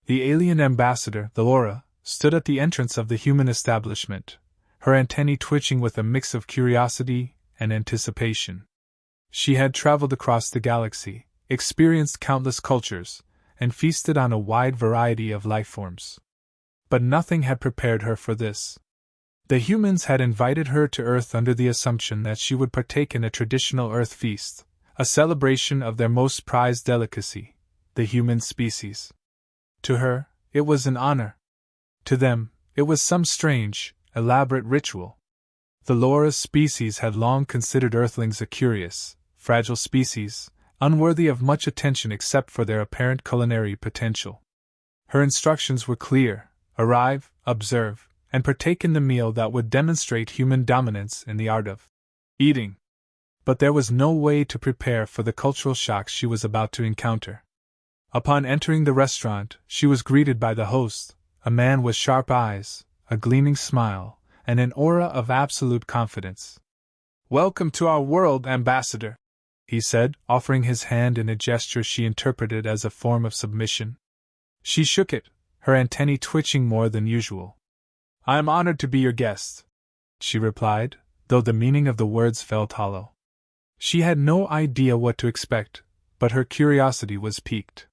The alien ambassador, Laura, stood at the entrance of the human establishment, her antennae twitching with a mix of curiosity and anticipation. She had traveled across the galaxy, experienced countless cultures, and feasted on a wide variety of lifeforms. But nothing had prepared her for this. The humans had invited her to Earth under the assumption that she would partake in a traditional Earth feast, a celebration of their most prized delicacy, the human species. To her, it was an honor. To them, it was some strange, elaborate ritual. The Laura's species had long considered Earthlings a curious, fragile species, unworthy of much attention except for their apparent culinary potential. Her instructions were clear: arrive, observe, and partake in the meal that would demonstrate human dominance in the art of eating. But there was no way to prepare for the cultural shock she was about to encounter. Upon entering the restaurant, she was greeted by the host, a man with sharp eyes, a gleaming smile, and an aura of absolute confidence. "Welcome to our world, Ambassador," he said, offering his hand in a gesture she interpreted as a form of submission. She shook it, her antennae twitching more than usual. "I am honored to be your guest," she replied, though the meaning of the words felt hollow. She had no idea what to expect, but her curiosity was piqued.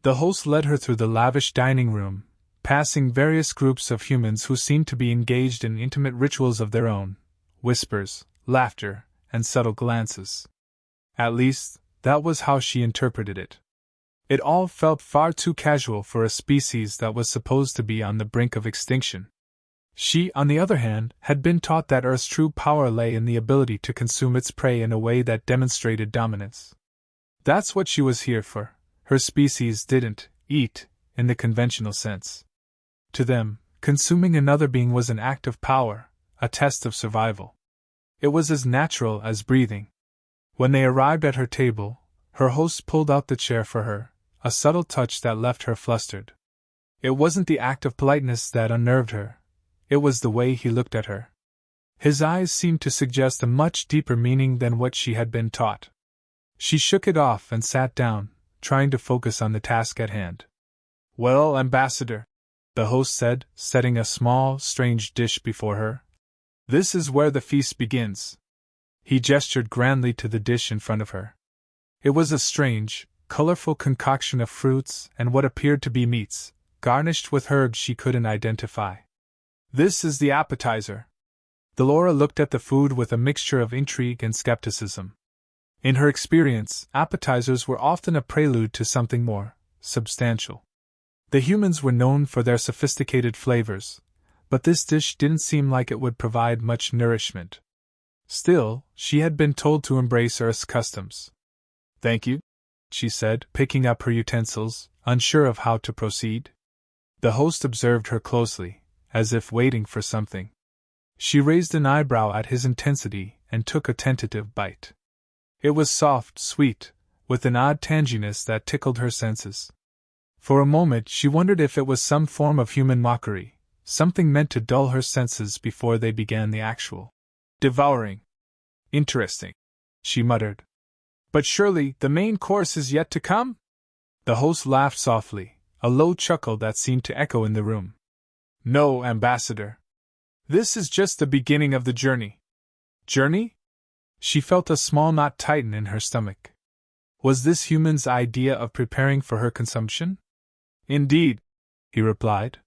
The host led her through the lavish dining room, passing various groups of humans who seemed to be engaged in intimate rituals of their own, whispers, laughter, and subtle glances. At least, that was how she interpreted it. It all felt far too casual for a species that was supposed to be on the brink of extinction. She, on the other hand, had been taught that Earth's true power lay in the ability to consume its prey in a way that demonstrated dominance. That's what she was here for. Her species didn't eat, in the conventional sense. To them, consuming another being was an act of power, a test of survival. It was as natural as breathing. When they arrived at her table, her host pulled out the chair for her, a subtle touch that left her flustered. It wasn't the act of politeness that unnerved her. It was the way he looked at her. His eyes seemed to suggest a much deeper meaning than what she had been taught. She shook it off and sat down, trying to focus on the task at hand. "Well, Ambassador," the host said, setting a small, strange dish before her, "this is where the feast begins." He gestured grandly to the dish in front of her. It was a strange, colorful concoction of fruits and what appeared to be meats, garnished with herbs she couldn't identify. "This is the appetizer." Delora looked at the food with a mixture of intrigue and skepticism. In her experience, appetizers were often a prelude to something more substantial. The humans were known for their sophisticated flavors, but this dish didn't seem like it would provide much nourishment. Still, she had been told to embrace Earth's customs. "Thank you," she said, picking up her utensils, unsure of how to proceed. The host observed her closely, as if waiting for something. She raised an eyebrow at his intensity and took a tentative bite. It was soft, sweet, with an odd tanginess that tickled her senses. For a moment she wondered if it was some form of human mockery, something meant to dull her senses before they began the actual devouring. "Interesting," she muttered. "But surely the main course is yet to come?" The host laughed softly, a low chuckle that seemed to echo in the room. "No, Ambassador. This is just the beginning of the journey." Journey? She felt a small knot tighten in her stomach. Was this human's idea of preparing for her consumption? "Indeed," he replied.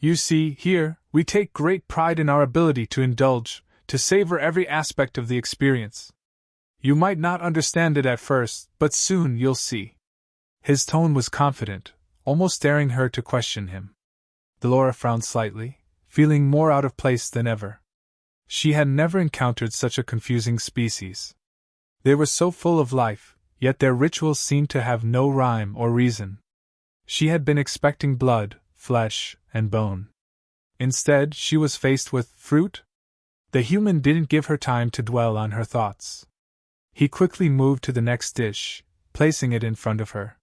"You see, here, we take great pride in our ability to indulge, to savor every aspect of the experience. You might not understand it at first, but soon you'll see." His tone was confident, almost daring her to question him. Delora frowned slightly, feeling more out of place than ever. She had never encountered such a confusing species. They were so full of life, yet their rituals seemed to have no rhyme or reason. She had been expecting blood, flesh, and bone. Instead, she was faced with fruit. The human didn't give her time to dwell on her thoughts. He quickly moved to the next dish, placing it in front of her.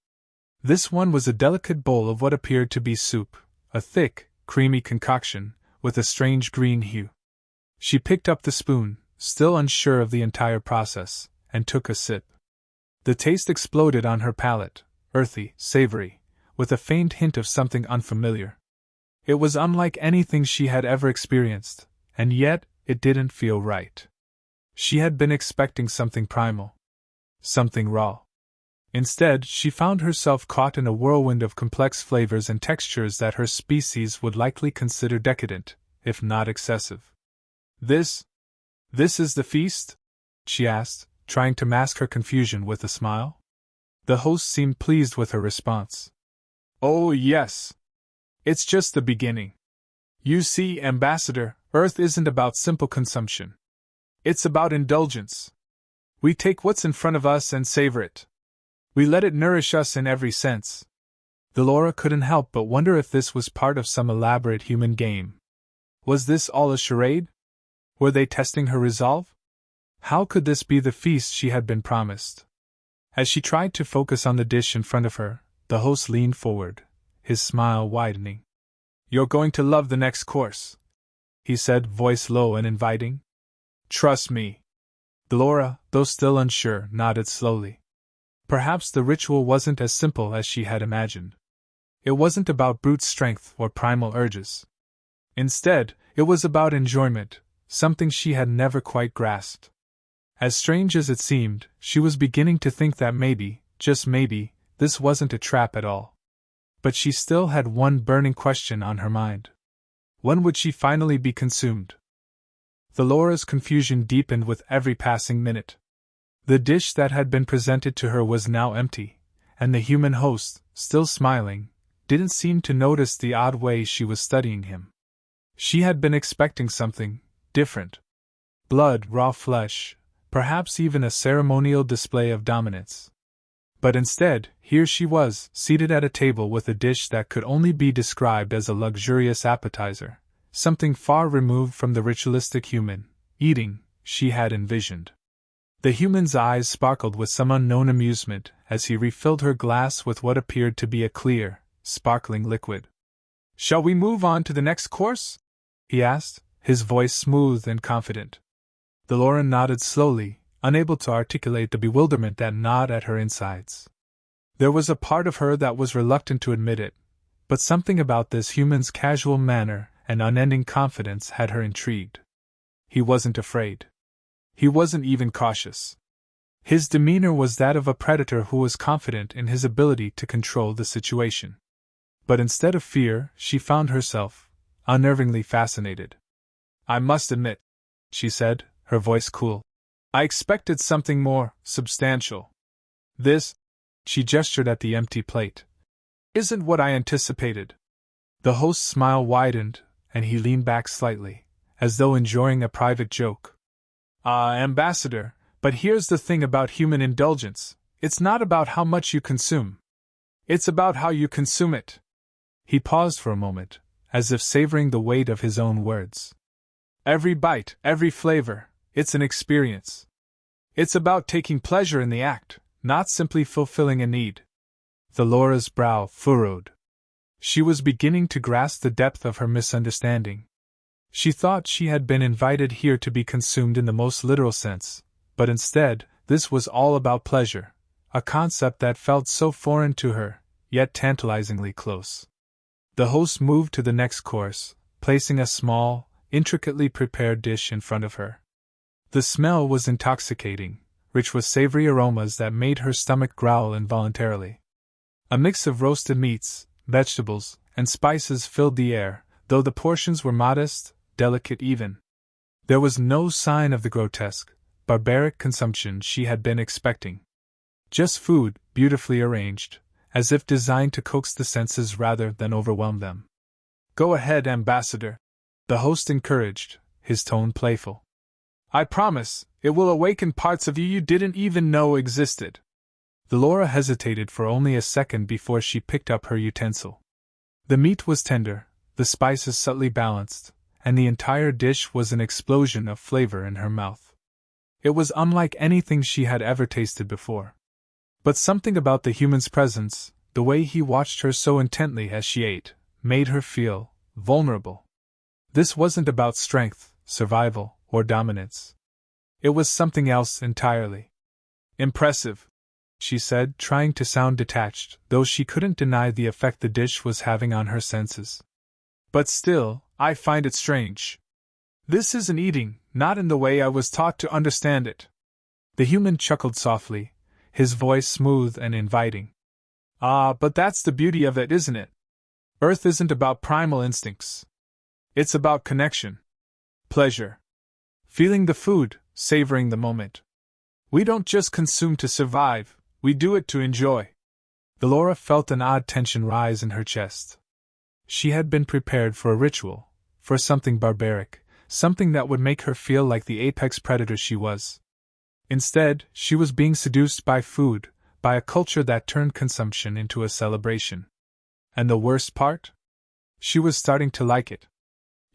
This one was a delicate bowl of what appeared to be soup, a thick, creamy concoction, with a strange green hue. She picked up the spoon, still unsure of the entire process, and took a sip. The taste exploded on her palate, earthy, savory, with a faint hint of something unfamiliar. It was unlike anything she had ever experienced, and yet it didn't feel right. She had been expecting something primal, something raw. Instead, she found herself caught in a whirlwind of complex flavors and textures that her species would likely consider decadent, if not excessive. This is the feast?" she asked, trying to mask her confusion with a smile. The host seemed pleased with her response. "Oh, yes. It's just the beginning. You see, Ambassador, Earth isn't about simple consumption. It's about indulgence. We take what's in front of us and savor it. We let it nourish us in every sense." Delora couldn't help but wonder if this was part of some elaborate human game. Was this all a charade? Were they testing her resolve? How could this be the feast she had been promised? As she tried to focus on the dish in front of her, the host leaned forward, his smile widening. "You're going to love the next course," he said, voice low and inviting. "Trust me." Delora, though still unsure, nodded slowly. Perhaps the ritual wasn't as simple as she had imagined. It wasn't about brute strength or primal urges. Instead, it was about enjoyment, something she had never quite grasped. As strange as it seemed, she was beginning to think that maybe, just maybe, this wasn't a trap at all. But she still had one burning question on her mind. When would she finally be consumed? Delora's confusion deepened with every passing minute. The dish that had been presented to her was now empty, and the human host, still smiling, didn't seem to notice the odd way she was studying him. She had been expecting something different. Blood, raw flesh, perhaps even a ceremonial display of dominance. But instead, here she was, seated at a table with a dish that could only be described as a luxurious appetizer, something far removed from the ritualistic human eating she had envisioned. The human's eyes sparkled with some unknown amusement as he refilled her glass with what appeared to be a clear, sparkling liquid. "Shall we move on to the next course?" he asked, his voice smooth and confident. Delora nodded slowly, unable to articulate the bewilderment that gnawed at her insides. There was a part of her that was reluctant to admit it, but something about this human's casual manner and unending confidence had her intrigued. He wasn't afraid. He wasn't even cautious. His demeanor was that of a predator who was confident in his ability to control the situation. But instead of fear, she found herself unnervingly fascinated. "I must admit," she said, her voice cool, "I expected something more substantial. This," she gestured at the empty plate, "isn't what I anticipated." The host's smile widened, and he leaned back slightly, as though enjoying a private joke. Ambassador, but here's the thing about human indulgence. It's not about how much you consume. It's about how you consume it." He paused for a moment, as if savoring the weight of his own words. "Every bite, every flavor, it's an experience. It's about taking pleasure in the act, not simply fulfilling a need." Delora's brow furrowed. She was beginning to grasp the depth of her misunderstanding. She thought she had been invited here to be consumed in the most literal sense, but instead, this was all about pleasure, a concept that felt so foreign to her, yet tantalizingly close. The host moved to the next course, placing a small, intricately prepared dish in front of her. The smell was intoxicating, rich with savory aromas that made her stomach growl involuntarily. A mix of roasted meats, vegetables, and spices filled the air, though the portions were modest, delicate even. There was no sign of the grotesque, barbaric consumption she had been expecting. Just food, beautifully arranged, as if designed to coax the senses rather than overwhelm them. "Go ahead, Ambassador," the host encouraged, his tone playful. "I promise, it will awaken parts of you didn't even know existed." Delora hesitated for only a second before she picked up her utensil. The meat was tender, the spices subtly balanced, and the entire dish was an explosion of flavor in her mouth. It was unlike anything she had ever tasted before. But something about the human's presence, the way he watched her so intently as she ate, made her feel vulnerable. This wasn't about strength, survival, or dominance. It was something else entirely. "Impressive," she said, trying to sound detached, though she couldn't deny the effect the dish was having on her senses. But still, I find it strange. This isn't eating, not in the way I was taught to understand it. The human chuckled softly, his voice smooth and inviting. Ah, but that's the beauty of it, isn't it? Earth isn't about primal instincts. It's about connection. Pleasure. Feeling the food, savoring the moment. We don't just consume to survive, we do it to enjoy. Delora felt an odd tension rise in her chest. She had been prepared for a ritual, for something barbaric, something that would make her feel like the apex predator she was. Instead, she was being seduced by food, by a culture that turned consumption into a celebration. And the worst part? She was starting to like it.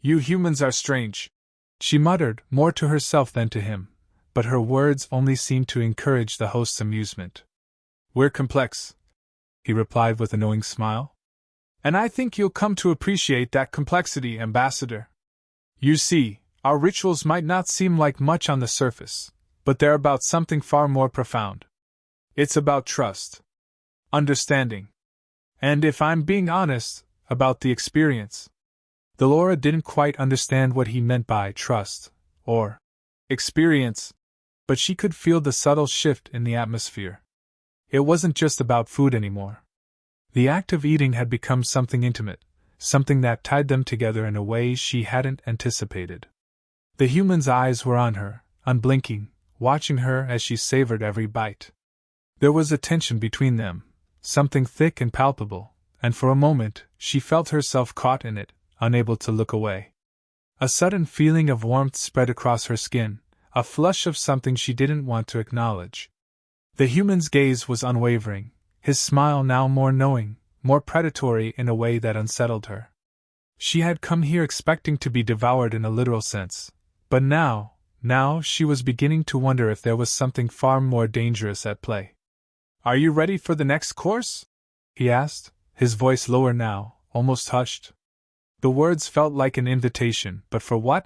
You humans are strange, she muttered, more to herself than to him, but her words only seemed to encourage the host's amusement. We're complex, he replied with a knowing smile. And I think you'll come to appreciate that complexity, Ambassador. You see, our rituals might not seem like much on the surface, but they're about something far more profound. It's about trust, understanding, and if I'm being honest, about the experience. Delora didn't quite understand what he meant by trust, or experience, but she could feel the subtle shift in the atmosphere. It wasn't just about food anymore. The act of eating had become something intimate, something that tied them together in a way she hadn't anticipated. The human's eyes were on her, unblinking, watching her as she savored every bite. There was a tension between them, something thick and palpable, and for a moment she felt herself caught in it, unable to look away. A sudden feeling of warmth spread across her skin, a flush of something she didn't want to acknowledge. The human's gaze was unwavering, his smile now more knowing, more predatory in a way that unsettled her. She had come here expecting to be devoured in a literal sense, but now she was beginning to wonder if there was something far more dangerous at play. Are you ready for the next course? He asked, his voice lower now, almost hushed. The words felt like an invitation, but for what?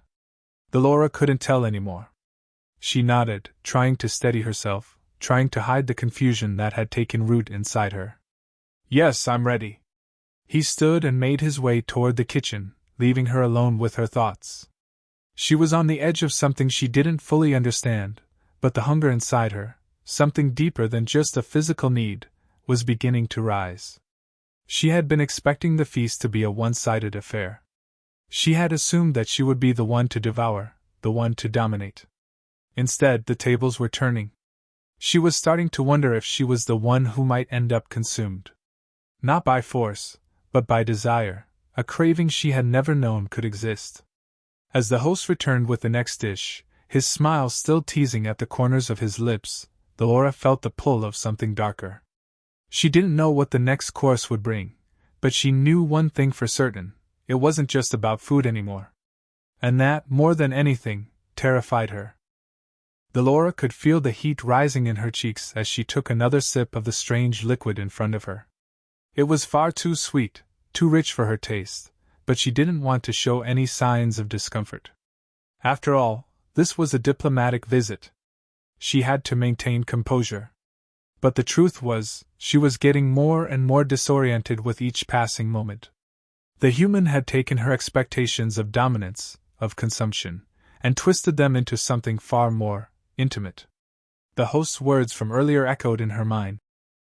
Delora couldn't tell anymore. She nodded, trying to steady herself, trying to hide the confusion that had taken root inside her. Yes, I'm ready. He stood and made his way toward the kitchen, leaving her alone with her thoughts. She was on the edge of something she didn't fully understand, but the hunger inside her, something deeper than just a physical need, was beginning to rise. She had been expecting the feast to be a one-sided affair. She had assumed that she would be the one to devour, the one to dominate. Instead, the tables were turning. She was starting to wonder if she was the one who might end up consumed. Not by force, but by desire, a craving she had never known could exist. As the host returned with the next dish, his smile still teasing at the corners of his lips, Delora felt the pull of something darker. She didn't know what the next course would bring, but she knew one thing for certain: it wasn't just about food anymore. And that, more than anything, terrified her. Delora could feel the heat rising in her cheeks as she took another sip of the strange liquid in front of her. It was far too sweet, too rich for her taste, but she didn't want to show any signs of discomfort. After all, this was a diplomatic visit. She had to maintain composure. But the truth was, she was getting more and more disoriented with each passing moment. The human had taken her expectations of dominance, of consumption, and twisted them into something far more intimate. The host's words from earlier echoed in her mind.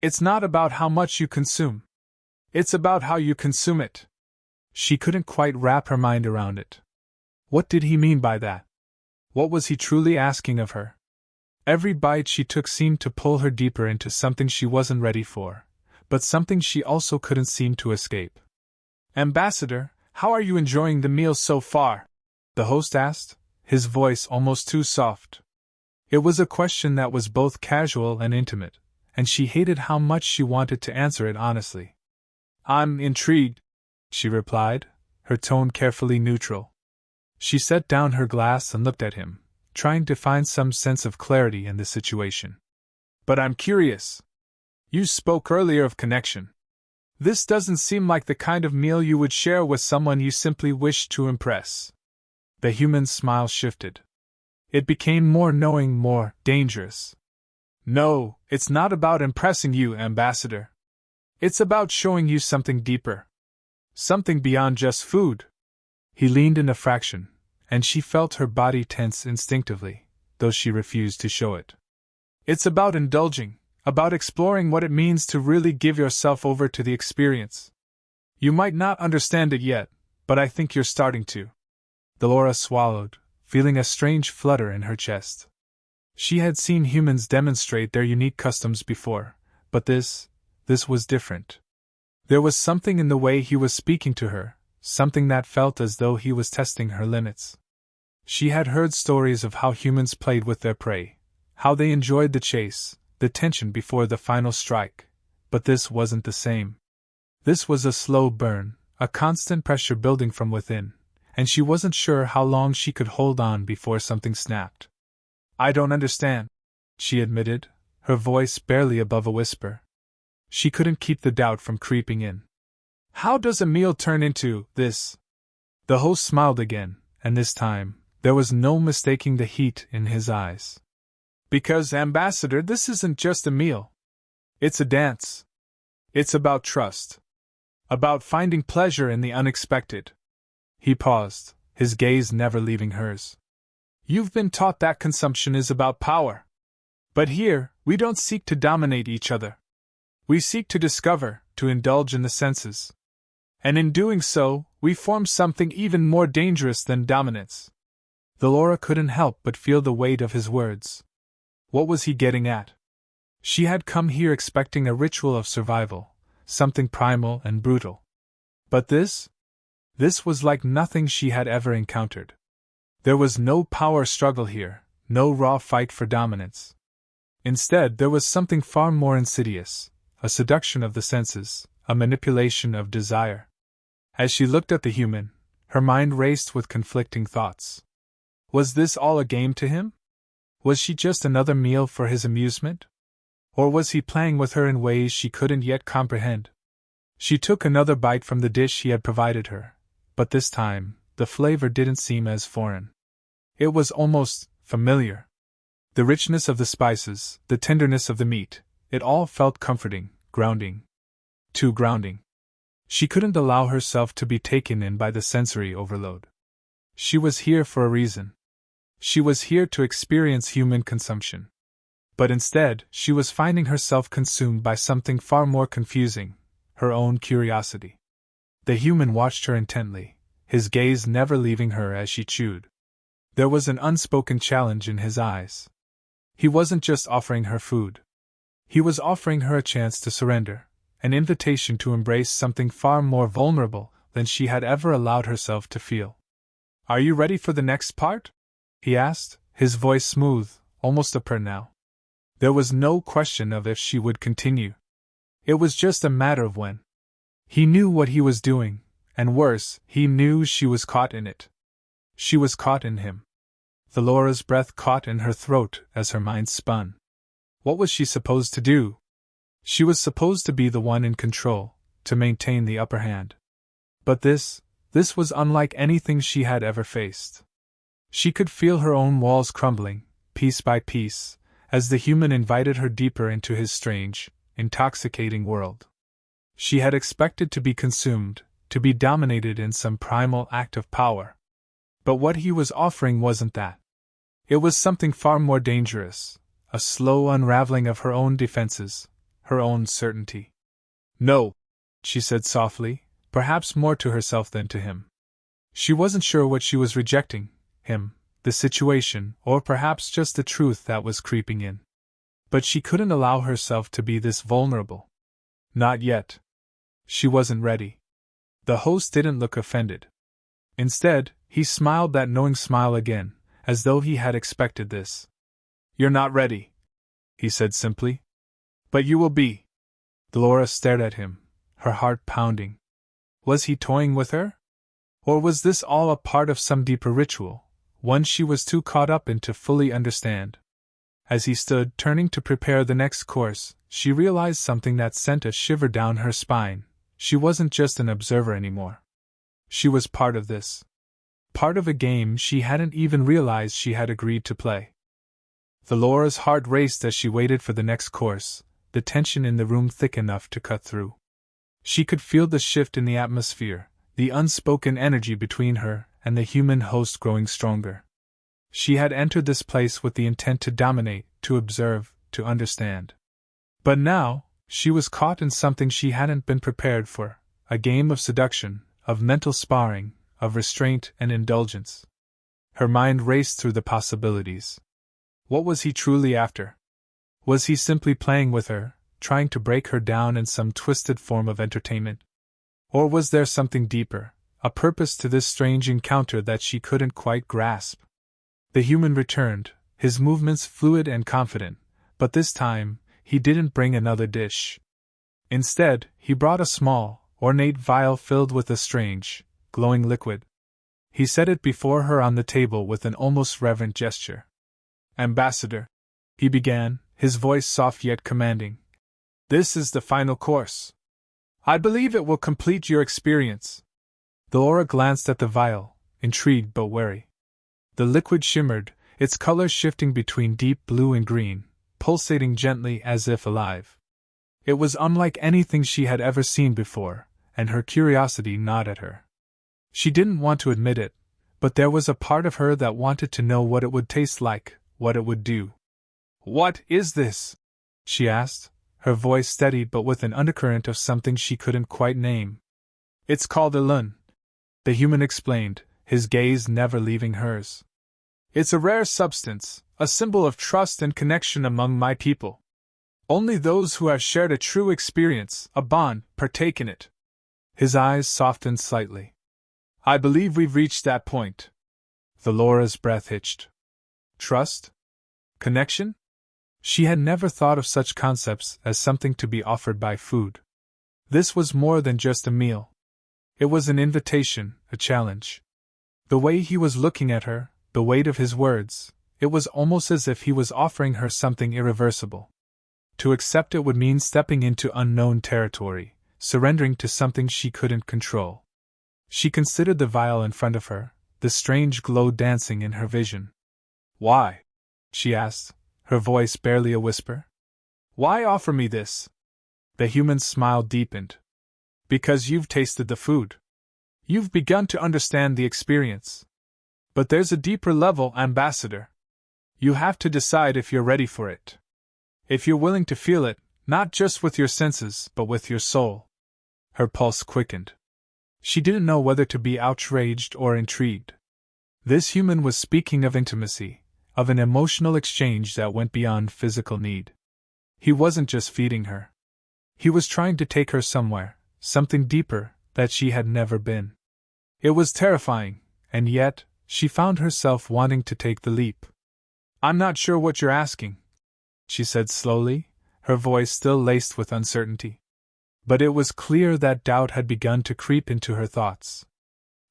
It's not about how much you consume. It's about how you consume it. She couldn't quite wrap her mind around it. What did he mean by that? What was he truly asking of her? Every bite she took seemed to pull her deeper into something she wasn't ready for, but something she also couldn't seem to escape. Ambassador, how are you enjoying the meal so far? The host asked, his voice almost too soft. It was a question that was both casual and intimate, and she hated how much she wanted to answer it honestly. I'm intrigued, she replied, her tone carefully neutral. She set down her glass and looked at him, trying to find some sense of clarity in the situation. But I'm curious. You spoke earlier of connection. This doesn't seem like the kind of meal you would share with someone you simply wish to impress. The human's smile shifted. It became more knowing, more dangerous. No, it's not about impressing you, Ambassador. It's about showing you something deeper. Something beyond just food. He leaned in a fraction, and she felt her body tense instinctively, though she refused to show it. It's about indulging, about exploring what it means to really give yourself over to the experience. You might not understand it yet, but I think you're starting to. Delora swallowed, feeling a strange flutter in her chest. She had seen humans demonstrate their unique customs before, but this was different. There was something in the way he was speaking to her, something that felt as though he was testing her limits. She had heard stories of how humans played with their prey, how they enjoyed the chase, the tension before the final strike, but this wasn't the same. This was a slow burn, a constant pressure building from within, and she wasn't sure how long she could hold on before something snapped. I don't understand, she admitted, her voice barely above a whisper. She couldn't keep the doubt from creeping in. How does a meal turn into this? The host smiled again, and this time, there was no mistaking the heat in his eyes. Because, Ambassador, this isn't just a meal. It's a dance. It's about trust. About finding pleasure in the unexpected. He paused, his gaze never leaving hers. You've been taught that consumption is about power. But here, we don't seek to dominate each other. We seek to discover, to indulge in the senses. And in doing so, we form something even more dangerous than dominance. Delora couldn't help but feel the weight of his words. What was he getting at? She had come here expecting a ritual of survival, something primal and brutal. But this was like nothing she had ever encountered. There was no power struggle here, no raw fight for dominance. Instead, there was something far more insidious, a seduction of the senses, a manipulation of desire. As she looked at the human, her mind raced with conflicting thoughts. Was this all a game to him? Was she just another meal for his amusement? Or was he playing with her in ways she couldn't yet comprehend? She took another bite from the dish he had provided her, but this time, the flavor didn't seem as foreign. It was almost familiar. The richness of the spices, the tenderness of the meat, it all felt comforting, grounding. Too grounding. She couldn't allow herself to be taken in by the sensory overload. She was here for a reason. She was here to experience human consumption. But instead, she was finding herself consumed by something far more confusing, her own curiosity. The human watched her intently, his gaze never leaving her as she chewed. There was an unspoken challenge in his eyes. He wasn't just offering her food. He was offering her a chance to surrender, an invitation to embrace something far more vulnerable than she had ever allowed herself to feel. Are you ready for the next part? He asked, his voice smooth, almost a purr now. There was no question of if she would continue. It was just a matter of when. He knew what he was doing, and worse, he knew she was caught in it. She was caught in him. Delora's breath caught in her throat as her mind spun. What was she supposed to do? She was supposed to be the one in control, to maintain the upper hand. But this was unlike anything she had ever faced. She could feel her own walls crumbling, piece by piece, as the human invited her deeper into his strange, intoxicating world. She had expected to be consumed, to be dominated in some primal act of power. But what he was offering wasn't that. It was something far more dangerous, a slow unraveling of her own defenses, her own certainty. No, she said softly, perhaps more to herself than to him. She wasn't sure what she was rejecting, him, the situation, or perhaps just the truth that was creeping in. But she couldn't allow herself to be this vulnerable. Not yet. She wasn't ready. The host didn't look offended. Instead, he smiled that knowing smile again, as though he had expected this. You're not ready, he said simply. But you will be. Delora stared at him, her heart pounding. Was he toying with her? Or was this all a part of some deeper ritual, one she was too caught up in to fully understand? As he stood, turning to prepare the next course, she realized something that sent a shiver down her spine. She wasn't just an observer anymore. She was part of this. Part of a game she hadn't even realized she had agreed to play. Laura's heart raced as she waited for the next course, the tension in the room thick enough to cut through. She could feel the shift in the atmosphere, the unspoken energy between her and the human host growing stronger. She had entered this place with the intent to dominate, to observe, to understand. But now, she was caught in something she hadn't been prepared for, a game of seduction, of mental sparring, of restraint and indulgence. Her mind raced through the possibilities. What was he truly after? Was he simply playing with her, trying to break her down in some twisted form of entertainment? Or was there something deeper, a purpose to this strange encounter that she couldn't quite grasp? The human returned, his movements fluid and confident, but this time, he didn't bring another dish. Instead, he brought a small, ornate vial filled with a strange, glowing liquid. He set it before her on the table with an almost reverent gesture. "Ambassador," he began, his voice soft yet commanding, "this is the final course. I believe it will complete your experience." Laura glanced at the vial, intrigued but wary. The liquid shimmered, its color shifting between deep blue and green, pulsating gently as if alive. It was unlike anything she had ever seen before, and her curiosity gnawed at her. She didn't want to admit it, but there was a part of her that wanted to know what it would taste like, what it would do. "What is this?" she asked, her voice steady but with an undercurrent of something she couldn't quite name. "It's called a lun," the human explained, his gaze never leaving hers. "It's a rare substance, a symbol of trust and connection among my people. Only those who have shared a true experience, a bond, partake in it." His eyes softened slightly. "I believe we've reached that point." Laura's breath hitched. Trust? Connection? She had never thought of such concepts as something to be offered by food. This was more than just a meal. It was an invitation, a challenge. The way he was looking at her, the weight of his words, it was almost as if he was offering her something irreversible. To accept it would mean stepping into unknown territory, surrendering to something she couldn't control. She considered the vial in front of her, the strange glow dancing in her vision. "Why?" she asked, her voice barely a whisper. "Why offer me this?" The human's smile deepened. "Because you've tasted the food. You've begun to understand the experience. But there's a deeper level, Ambassador. You have to decide if you're ready for it. If you're willing to feel it, not just with your senses, but with your soul." Her pulse quickened. She didn't know whether to be outraged or intrigued. This human was speaking of intimacy, of an emotional exchange that went beyond physical need. He wasn't just feeding her. He was trying to take her somewhere, something deeper, that she had never been. It was terrifying, and yet, she found herself wanting to take the leap. "I'm not sure what you're asking," she said slowly, her voice still laced with uncertainty. But it was clear that doubt had begun to creep into her thoughts.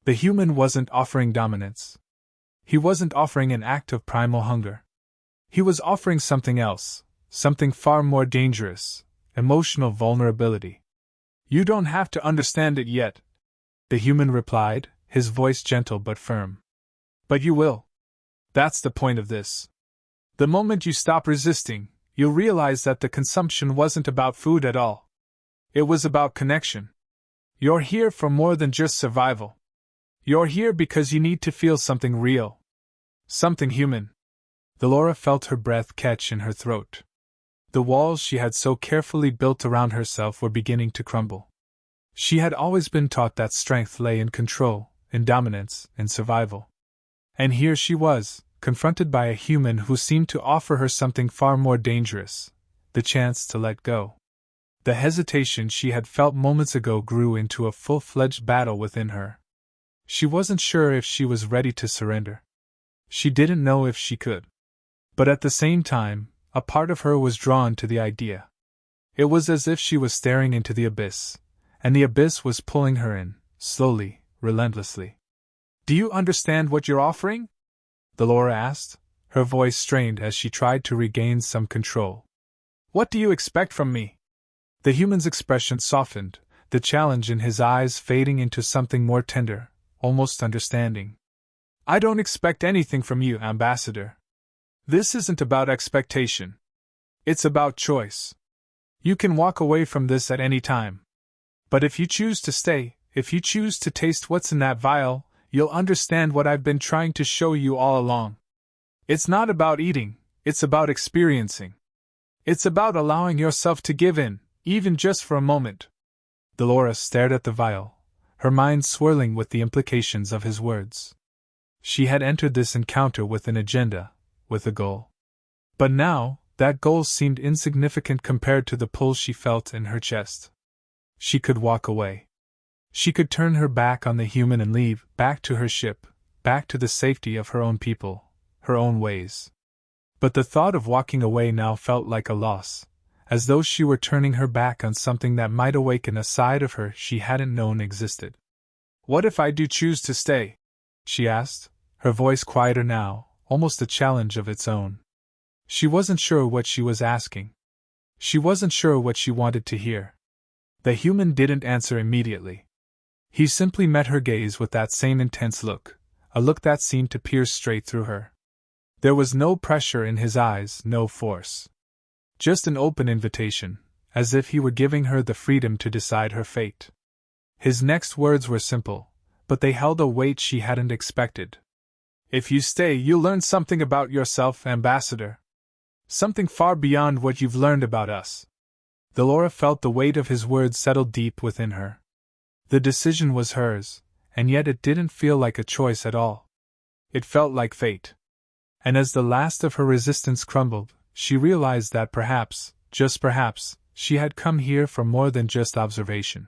The human wasn't offering dominance. He wasn't offering an act of primal hunger. He was offering something else, something far more dangerous, emotional vulnerability. "You don't have to understand it yet," the human replied, his voice gentle but firm. "But you will. That's the point of this. The moment you stop resisting, you'll realize that the consumption wasn't about food at all. It was about connection. You're here for more than just survival. You're here because you need to feel something real. Something human." Laura felt her breath catch in her throat. The walls she had so carefully built around herself were beginning to crumble. She had always been taught that strength lay in control, in dominance, in survival. And here she was, confronted by a human who seemed to offer her something far more dangerous, the chance to let go. The hesitation she had felt moments ago grew into a full-fledged battle within her. She wasn't sure if she was ready to surrender. She didn't know if she could. But at the same time, a part of her was drawn to the idea. It was as if she was staring into the abyss, and the abyss was pulling her in, slowly, relentlessly. "Do you understand what you're offering?" Laura asked, her voice strained as she tried to regain some control. "What do you expect from me?" The human's expression softened, the challenge in his eyes fading into something more tender, almost understanding. "I don't expect anything from you, Ambassador. This isn't about expectation. It's about choice. You can walk away from this at any time. But if you choose to stay, if you choose to taste what's in that vial, you'll understand what I've been trying to show you all along. It's not about eating, it's about experiencing. It's about allowing yourself to give in, even just for a moment. Dolores stared at the vial, her mind swirling with the implications of his words. She had entered this encounter with an agenda, with a goal. But now, that goal seemed insignificant compared to the pull she felt in her chest. She could walk away. She could turn her back on the human and leave, back to her ship, back to the safety of her own people, her own ways. But the thought of walking away now felt like a loss, as though she were turning her back on something that might awaken a side of her she hadn't known existed. "What if I do choose to stay?" she asked, her voice quieter now, almost a challenge of its own. She wasn't sure what she was asking. She wasn't sure what she wanted to hear. The human didn't answer immediately. He simply met her gaze with that same intense look, a look that seemed to pierce straight through her. There was no pressure in his eyes, no force. Just an open invitation, as if he were giving her the freedom to decide her fate. His next words were simple, but they held a weight she hadn't expected. "If you stay, you'll learn something about yourself, Ambassador. Something far beyond what you've learned about us." Dolores felt the weight of his words settle deep within her. The decision was hers, and yet it didn't feel like a choice at all. It felt like fate. And as the last of her resistance crumbled, she realized that perhaps, just perhaps, she had come here for more than just observation.